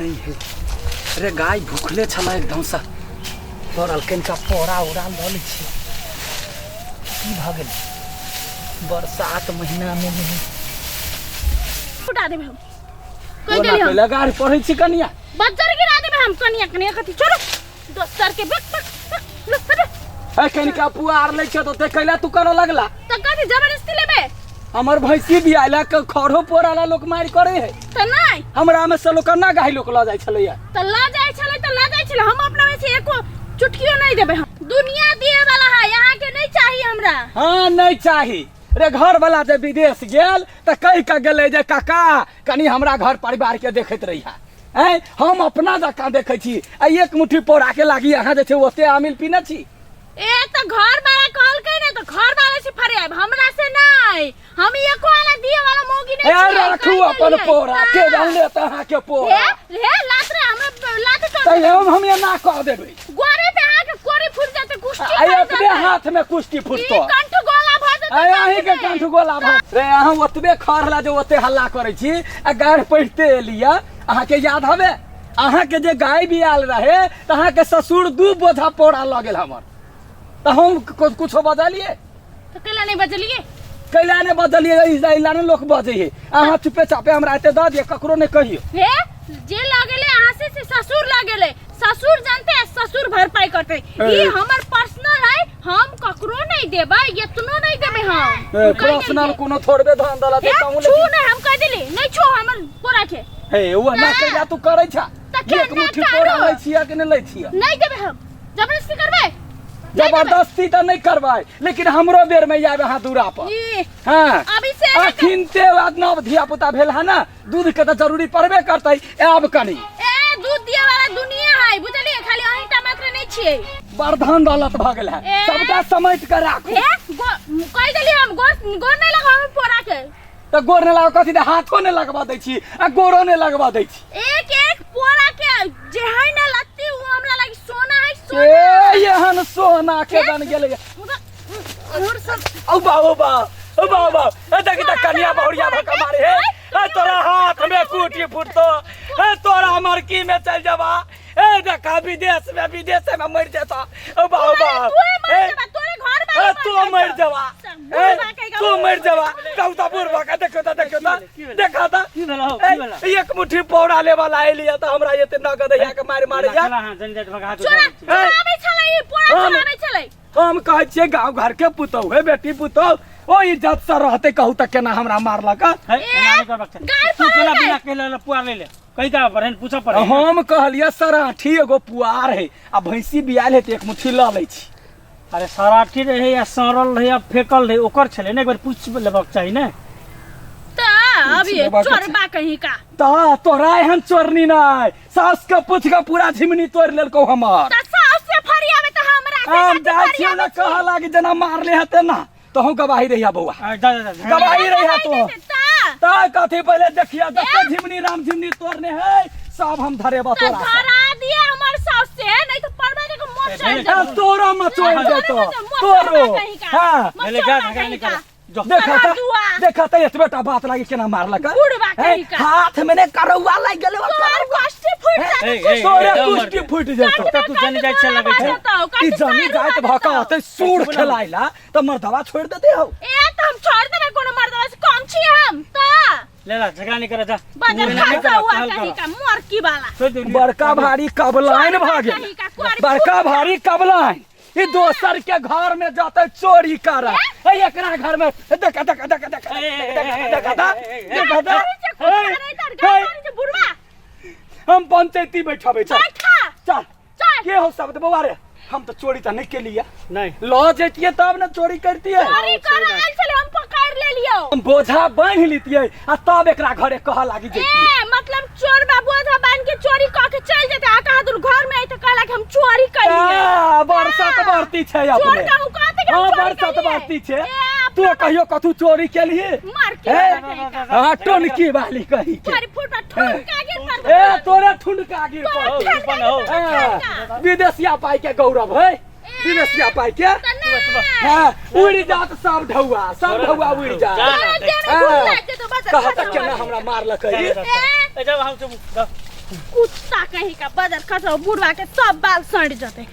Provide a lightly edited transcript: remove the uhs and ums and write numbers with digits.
नहीं है। अरे गाय भूखले छला एकदम से पड़ल कनिका पोरा उड़ा ल लै छी की भ गेल बरसात महीना में नहीं उठा देबे हम कह देली हम लगाड़ पढ़ै छी कनिया बच्चर गिरा देबे हम कनिया कथि छोड़ो दोस्तर के बक है कनिका पुआर लै छ तो ते कैला तू कर लगला त कथि जबरदस्ती लेबे हमर भैंसी बियाला के खड़ो पोराला लोक मार करे है त नहीं हमरा में से लोक ना गाय लोक ल जाय छलैया त ल जाय छले हम अपना में से एको चुटकियो नहीं देबे हम दुनिया दिए वाला है यहाँ के नहीं चाहिए हमरा। हाँ नहीं चाही रे घर वाला जे विदेश गेल त कह के गेले जे काका कनी हमरा घर परिवार के देखैत रहिया हैं हम अपना जका देखै छी आ एक मुट्ठी पोरा के लागी अहाँ जे छै ओते आमिल पीना छी ए त घर वाला कहल के ना त घर वाला से फरियाब हमरा से नहीं हम एको वाला दिए वाला मोगी नहीं ए रखू अपन पोरा के जाने त अहाँ के पोरा रे लात रे हमरा लात त हम ये ना कह देबै गोरे पे आ के कोरी फूट जाते कुश्ती आ अपने हाथ में कुश्ती फुटतो कंठ गोला भ जाते ए अहीं के कंठ गोला भ रे अहाँ ओतबे खरला जे ओते हल्ला करै छी आ गाड़ पढ़ते एलिया अहाँ के याद हवे अहाँ के जे गाय बियाल रहे त अहाँ के ससुर 2 बोझा पोरा ल गेल हमर त हम कुछो बदलिए तो कैला नहीं बदलिए कैला ने बदलिए इला ने लोग बजे है अहाँ चुपे चापे हमरा एते द दिए ककरो ने कहियो हे जे लागेले अहाँ से ससुर लागेले ससुर जानते हैं ससुर भरपाई करते ये हमर पर्सनल है हम ककरो नहीं देबे इतनो नहीं देबे हम पर्सनल कोनो थोड़बे धन दला ते कहूं छू नहीं हम कह देली नहीं छू हमर पोरा के हे वो ना कैला तू करै छ एक मुट्ठी पोरा लै छिया कि नहीं लै छिया नहीं देबे हम जबरदस्ती करबे जबरदस्ती तो नहीं करवाए लेकिन हमरो बेर में आवे हां दूरा पर हां अभी से अखिनते नव धिया पुता भेल है ना दूध के तो जरूरी पड़बे करतै अब कनी ए दूध दिए वाला दुनिया है बुझलिए खाली अहीं टमाटर नहीं छिए बरधन दौलत भ गेल है सबका समेट कर राखू कह देली हम गोर नहीं लगा हम पोरा के तो गोर ने लगा कथि हाथों ने लगवा दै छी आ गोरो ने लगवा दै छी एक पोरा के जे है ना लत्ती वो हमरा लगी सोना है सोना ए यहन सोना के बन गेले और सब ओ बा ए देख त कन्या बहुरिया भका मारे है ए तोरा हाथ में कूटी फुटतो ए तोरा मरकी में चल जावा ए देखा विदेश में मर जाता ओ बा तोरे घर वाला तू मर जावा तू मर जावा कौता बुरबा का देखो देखा था एक मुट्ठी पौड़ा ले वाला आइ लिया त हमरा एते नगद या के मारे जा जंजट भगा दो चलावे छलै पोरा चलावे छलै हम कहै छियै गांव घर के पुतौ है बेटी पुतौ ओ इज्जत से रहते कहू त केना हमरा मारलक है तू केला बिना केला पुआर ले कहि का बहन पूछो पर हम कहलिया सराठी एगो पुआर है आ भैंसी बियाल है त एक मुट्ठी ल लै छी अरे सराठी रहे या सड़ल रहे या फेकल रहे ओकर छले ने एक बार पूछ लेबक चाहि ने त अभी चोरबा कहीं का त तोरा एहन चोरनी नै सास के पूछ के पूरा झिमनी तोड़ लेलको हमर त सास से फरियावे त हमरा हम जाय छी ना कह लागी जना मारले हते ना तो हम गवाही रहिया बौआ गवाही रहिया तो ता कथि पहले देखिया देख झिमनी राम झिमनी तोड़ने है सब हम धरेबा तोरा धरा दिए हमर सास से नहीं तो परबे के मोच चढ़ जा तोरा में चढ़ जातो तोरो हां ले जा निकाल देखा त एत बेटा बात लागी केना मारलक हाथ में ने करौआ लाग गेले तोर कुश्ती फूट जात तोरे कुश्ती फूट जातो त तू जानी जाय छ लगे छ ई जानी जात भका त सूर खेलाइला त मर्दवा छोड़ देते हो ए त हम छोड़ देबे कोनो मर्दवा से कम छी हम त लेला झगड़ा नहीं करे जा बाजार खा हुआ कहीं का मुर्की वाला बड़का भारी कबलाइन भ गेल बड़का भारी कबलाइन ये दोसर के घर में जाते चोरी कर एकरा घर में हम पंचायती बैठाबे चल के हो शब्द बउआ रे हम तो चोरी त नहीं के लिया नहीं लो जेतिए तब ना चोरी करती है चोरी कर आइल छले हम पकड़ ले लियो हम बोझा बांध लेतिए आ तब एकरा घरे कह लागी जेतिए मतलब चोर बा बोझा बांध के चोरी क के चल जेते आ कहा दूर घर में आई त कहला कि हम चोरी कर लिए बरसात बढ़ती छै अपने चोर कहू कहते कि हां बरसात बढ़ती छै तू कहियो कथु चोरी के लिए मार के हां टोनकी वाली कही के अरे फुट ठुनका गिर पर ए तोरे ठुनका गिर पर विदेशिया पाई के गौरव है विदेशिया पाई के हां उड़ जात सब ढौआ उड़ जा कहा तक केना हमरा मारलक है जब हम कुत्ता कहीं का बदर खसा बुढ़वा के सब बाल सड़ जते